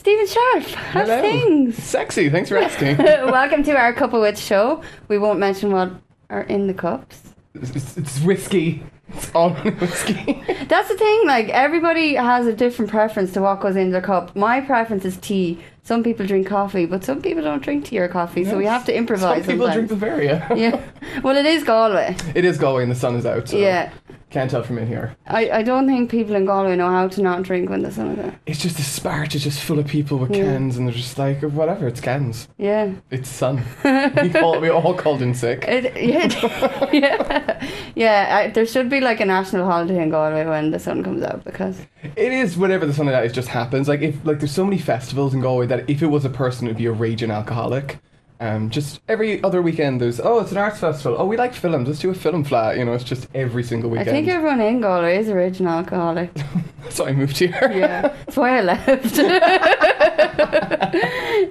Stephen Sharpe, how's Hello. things? Sexy, thanks for asking. Welcome to our Cuppa with show. We won't mention what are in the cups. It's whiskey. It's all whiskey. That's the thing, like, everybody has a different preference to what goes in their cup. My preference is tea. Some people drink coffee, but some people don't drink tea or coffee, so we have to improvise. Some people sometimes. drink Bavaria. Yeah. Well, it is Galway. It is Galway and the sun is out, so Yeah. can't tell from in here. I don't think people in Galway know how to not drink when the sun is out. It's just a spark, it's just full of people with cans and they're just like, whatever, it's cans. Yeah. It's sun. we all called in sick. Yeah. There should be like a national holiday in Galway when the sun comes out, because It is whenever the sun is out, it just happens. Like, if there's so many festivals in Galway that if it was a person, it would be a raging alcoholic. Just every other weekend there's, it's an arts festival. Oh, we like films. Let's do a film flat. It's just every single weekend. I think everyone in Galway is a raging alcoholic. So I moved here. Yeah, that's why I left.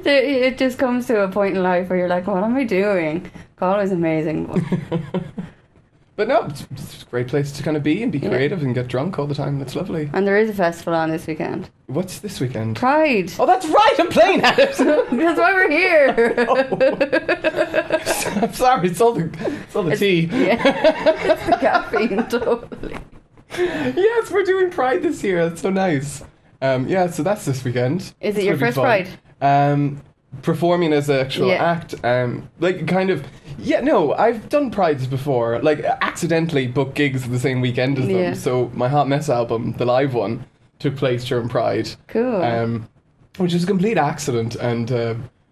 It just comes to a point in life where you're like, what am I doing? Galway's amazing. But no, it's a great place to kind of be and be creative and get drunk all the time. That's lovely. And there is a festival on this weekend. What's this weekend? Pride. Oh, that's right. I'm playing at it. That's why we're here. I'm sorry. It's all the tea. Yeah, it's the caffeine, totally. Yes, we're doing Pride this year. That's so nice. So that's this weekend. Is it your first Pride? Performing as an actual act. I've done Prides before. Like, accidentally booked gigs the same weekend as them. So my Hot Mess album, the live one, took place during Pride. Cool. Which was a complete accident, and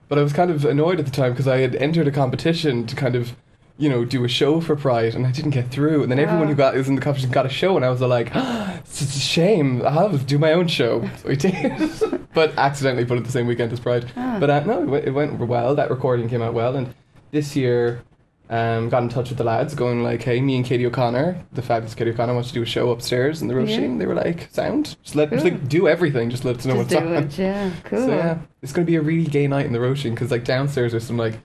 but I was kind of annoyed at the time because I had entered a competition to kind of, do a show for Pride, and I didn't get through. And then everyone who was in the competition got a show, and I was like, it's a shame. I'll have to do my own show. So I did, but accidentally put it the same weekend as Pride. But no, it went well. That recording came out well, and this year got in touch with the lads, going like, hey, me and Katie O'Connor, the fabulous Katie O'Connor, wants to do a show upstairs in the Roisin. They were like, sound, just do everything, just let us know what's on. Yeah, cool. So it's going to be a really gay night in the Roisin, because like downstairs there's some like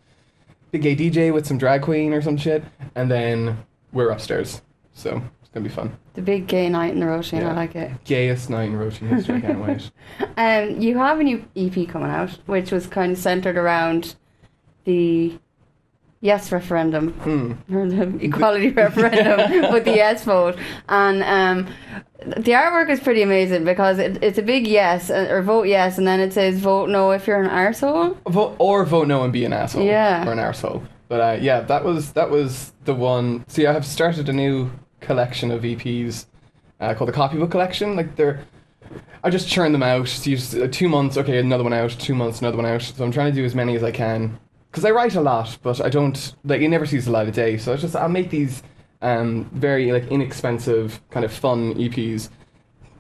big gay DJ with some drag queen or some shit, and then we're upstairs, so it's going to be fun. The big gay night in the Roisin, I like it. Gayest night in Roisin history, I can't wait. You have a new EP coming out, which was kind of centred around the yes referendum, or the equality referendum, with the yes vote. And the artwork is pretty amazing, because it's a big yes, or vote yes, and then it says vote no if you're an arsehole. Vote no and be an asshole. Yeah. Or an arsehole. But that was the one. See, I have started a new collection of EPs called the Copybook Collection. I just churn them out. So 2 months, okay, another one out. 2 months, another one out. So I'm trying to do as many as I can. Because I write a lot, but I don't, it never sees the light of day. So I'll make these very inexpensive, kind of fun EPs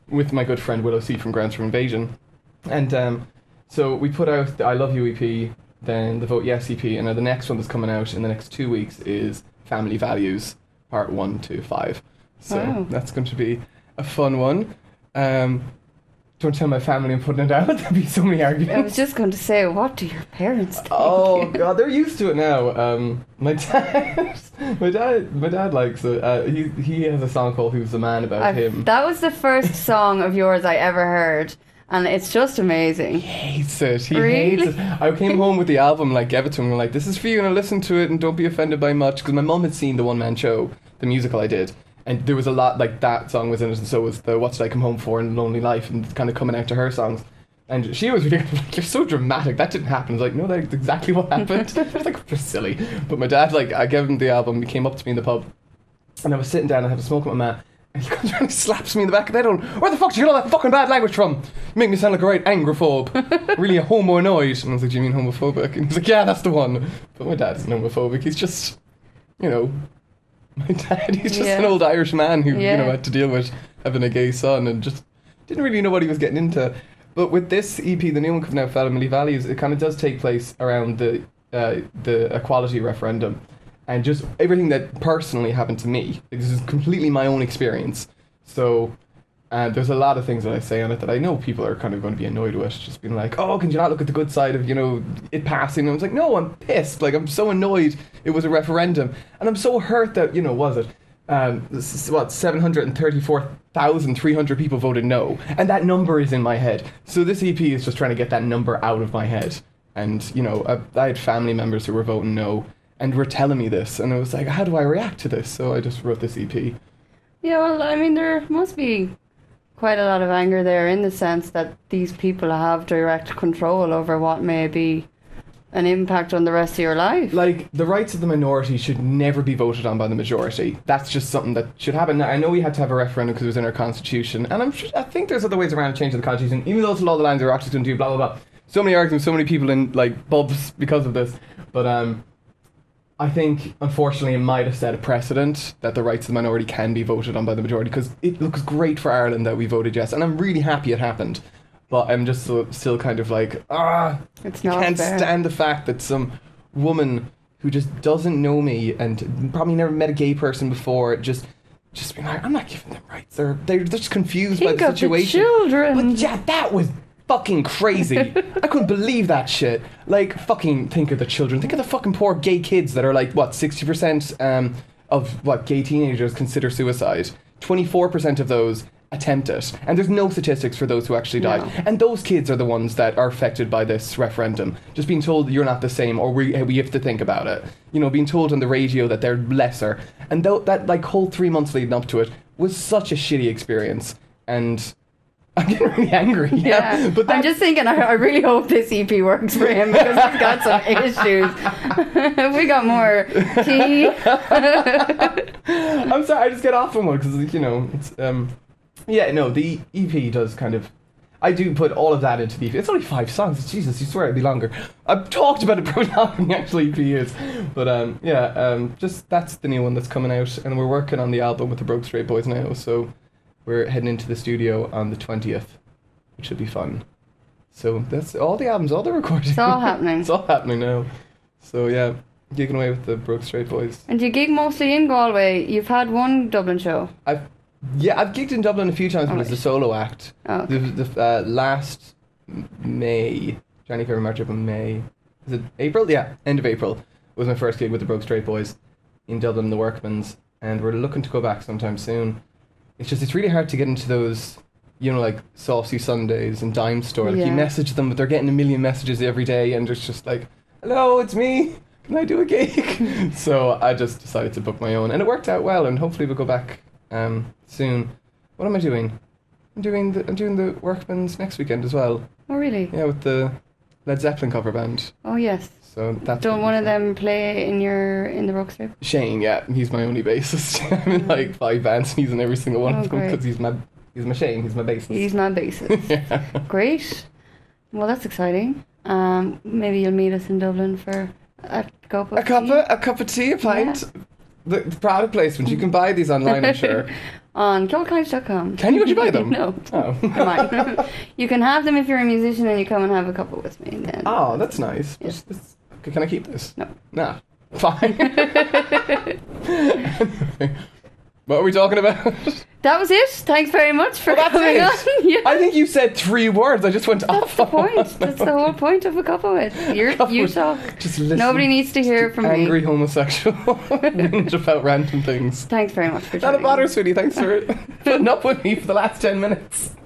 with my good friend Willow C from Grounds for Invasion. And so we put out the I Love You EP, then the Vote Yes EP, and the next one that's coming out in the next 2 weeks is Family Values, part 1 to 5. So that's going to be a fun one. Don't tell my family I'm putting it out. There'll be so many arguments. I was just going to say, what do your parents think? Oh God, they're used to it now. My dad likes it. He has a song called "Who's the Man" about him. That was the first song of yours I ever heard, and it's just amazing. He hates it. He Really? hates it. I came home with the album, gave it to him, and this is for you, and I listened to it, and don't be offended by much, because my mum had seen the one man show, the musical I did. And there was a lot, that song was in it, and so was the What Did I Come Home For and Lonely Life, and kind of coming out to her songs. And she was really like, you're so dramatic, that didn't happen. I was like, no, that's exactly what happened. I was like, you're silly. But my dad, I gave him the album, he came up to me in the pub, and I was sitting down, I had a smoke with my man, and he comes around and slaps me in the back of the head, going, where the fuck did you get all that fucking bad language from? You make me sound like a right angrophobe. Really a homo-annoyed. And I was like, do you mean homophobic? And he's like, yeah, that's the one. But my dad isn't homophobic, he's just, my dad, he's just an old Irish man who, had to deal with having a gay son and just didn't really know what he was getting into. But with this EP, the new one coming out, Family Values, it kind of does take place around the equality referendum and just everything that personally happened to me. This is completely my own experience. So there's a lot of things that I say on it that I know people are kind of going to be annoyed with, just being like, oh, can you not look at the good side of, it passing? And I was like, no, I'm pissed. I'm so annoyed it was a referendum. And I'm so hurt that, was it? what, 734,300 people voted no, and that number is in my head. So this EP is just trying to get that number out of my head. And you know, I had family members who were voting no, and were telling me this, and I was like, how do I react to this? So I just wrote this EP. Yeah, well, I mean, there must be quite a lot of anger there in the sense that these people have direct control over what may be an impact on the rest of your life. Like, the rights of the minority should never be voted on by the majority. That's just something that should happen. Now, I know we had to have a referendum because it was in our constitution, and I think there's other ways around changing the constitution, even though it's law of the land, they're actually going to do blah blah blah. So many arguments, so many people in like pubs because of this. But I think, unfortunately, it might have set a precedent that the rights of the minority can be voted on by the majority, because it looks great for Ireland that we voted yes, and I'm really happy it happened. But I'm just still kind of like, it's not can't fair. stand the fact that some woman who just doesn't know me and probably never met a gay person before just being like, I'm not giving them rights. They're just confused by the situation. The children. But yeah, that was fucking crazy. I couldn't believe that shit. Like, fucking think of the children. Think of the fucking poor gay kids that are like, what, 60% of what gay teenagers consider suicide. 24% of those attempt it, and there's no statistics for those who actually died. No. And those kids are the ones that are affected by this referendum. Just being told you're not the same, or we have to think about it. You know, being told on the radio that they're lesser, and that like whole 3 months leading up to it was such a shitty experience. And I'm getting really angry. Yeah, but I'm just thinking, I really hope this EP works for him, because he's got some issues. We got more tea. I'm sorry, I just get off on one because, you know, it's yeah, no, the EP does kind of, I do put all of that into the EP. It's only 5 songs. Jesus, you swear it'd be longer. I've talked about it probably longer than the actual EP is. But just that's the new one that's coming out, and we're working on the album with the Broke Straight Boys now, so we're heading into the studio on the 20th, which should be fun. So that's all the albums, all the recording. It's all happening. It's all happening now. So yeah, gigging away with the Broke Straight Boys. And you gig mostly in Galway. You've had one Dublin show. I've gigged in Dublin a few times, but it's a solo act. Oh, okay. The last May, January, February, March, April, May. Is it April? Yeah, end of April was my first gig with the Broke Straight Boys in Dublin, in the Workman's, and we're looking to go back sometime soon. It's really hard to get into those, you know, like Saucy Sundays and Dime Store. Like, you message them, but they're getting a million messages every day, and it's just like, hello, it's me. Can I do a gig? So I just decided to book my own, and it worked out well, and hopefully we'll go back soon. What am I doing? I'm doing the Workman's next weekend as well. Oh, really? Yeah, with the Led Zeppelin cover band. Oh, yes. So that's Don't one of them play in the Broke Straight? Shane, yeah, he's my only bassist. I'm in like 5 bands, and he's in every single one of them because he's my Shane, he's my bassist. He's my bassist. Yeah. Great. Well, that's exciting. Maybe you'll meet us in Dublin for a cup of tea. A cup of tea, a pint. Yeah. The product placement, you can buy these online, I'm sure. On KiltKinds.com. Can you actually buy them? No. Oh. I might. You can have them if you're a musician and you come and have a couple with me. Then. Oh, that's nice. Yeah. Can I keep this? No. Nah. Fine. What are we talking about? That was it. Thanks very much for coming on. Yeah. I think you said 3 words. I just went off. That's the point. That's the whole point of a couple of it. You talk. Just listen. Nobody needs to hear from me. Angry homosexual whinge about random things. Thanks very much for joining. Not a bother, sweetie. Thanks for putting up with me for the last 10 minutes.